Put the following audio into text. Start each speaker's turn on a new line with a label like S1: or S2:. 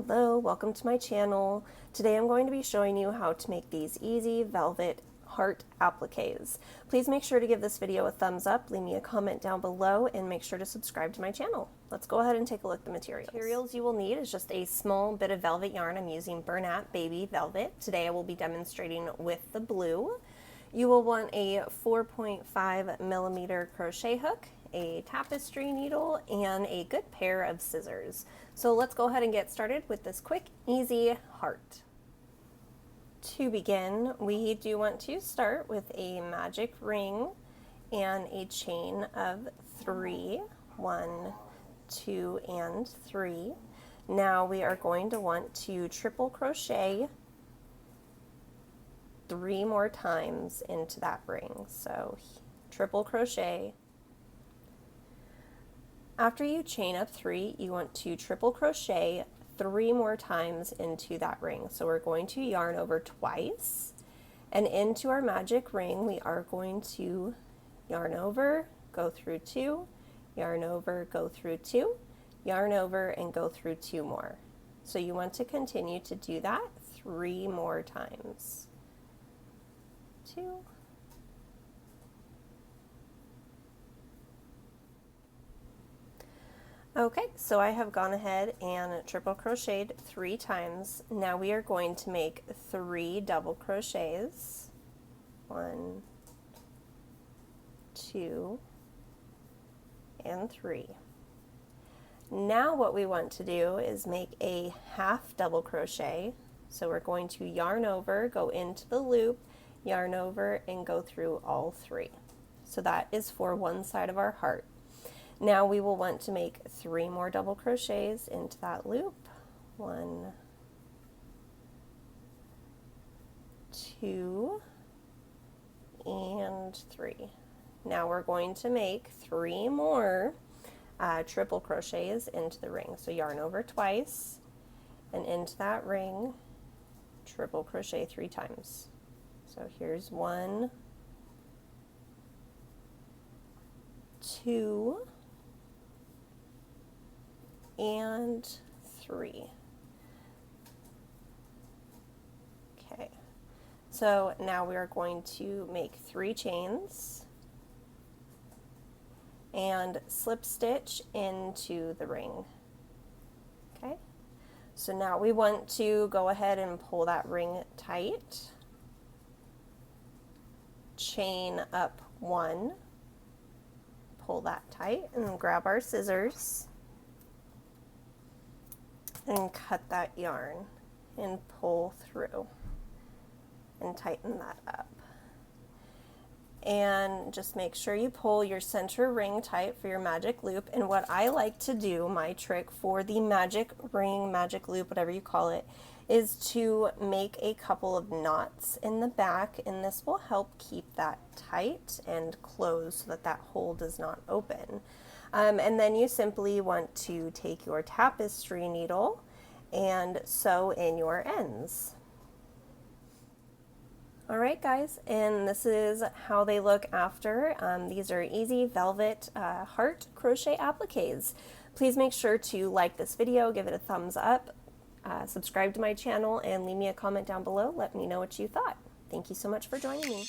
S1: Hello, welcome to my channel. Today I'm going to be showing you how to make these easy velvet heart appliques. Please make sure to give this video a thumbs up, leave me a comment down below, and make sure to subscribe to my channel. Let's go ahead and take a look at the materials. Materials you will need is just a small bit of velvet yarn. I'm using Bernat Baby Velvet. Today I will be demonstrating with the blue. You will want a 4.5 millimeter crochet hook, a tapestry needle, and a good pair of scissors. So let's go ahead and get started with this quick, easy heart. To begin, we do want to start with a magic ring and a chain of 3. 1, 2, and 3. Now we are going to want to triple crochet 3 more times into that ring. So triple crochet. After you chain up 3, you want to triple crochet 3 more times into that ring. So we're going to yarn over twice, and into our magic ring we are going to yarn over, go through 2, yarn over, go through 2, yarn over, and go through 2 more. So you want to continue to do that 3 more times. 2, okay, so I have gone ahead and triple crocheted 3 times. Now we are going to make 3 double crochets. 1, 2, and 3. Now what we want to do is make a half double crochet. So we're going to yarn over, go into the loop, yarn over, and go through all 3. So that is for one side of our heart. Now we will want to make 3 more double crochets into that loop. 1, 2, and 3. Now we're going to make 3 more triple crochets into the ring. So yarn over twice, and into that ring, triple crochet 3 times. So here's 1, 2, and 3. Okay, so now we are going to make 3 chains and slip stitch into the ring. Okay, so now we want to go ahead and pull that ring tight, chain up 1, pull that tight, and grab our scissors and cut that yarn and pull through and tighten that up. And just make sure you pull your center ring tight for your magic loop. And what I like to do, my trick for the magic ring, magic loop, whatever you call it, is to make a couple of knots in the back, and this will help keep that tight and closed so that that hole does not open. And then you simply want to take your tapestry needle and sew in your ends. Alright guys, and this is how they look after. These are easy velvet heart crochet appliques. Please make sure to like this video, give it a thumbs up, subscribe to my channel, and leave me a comment down below. Let me know what you thought. Thank you so much for joining me.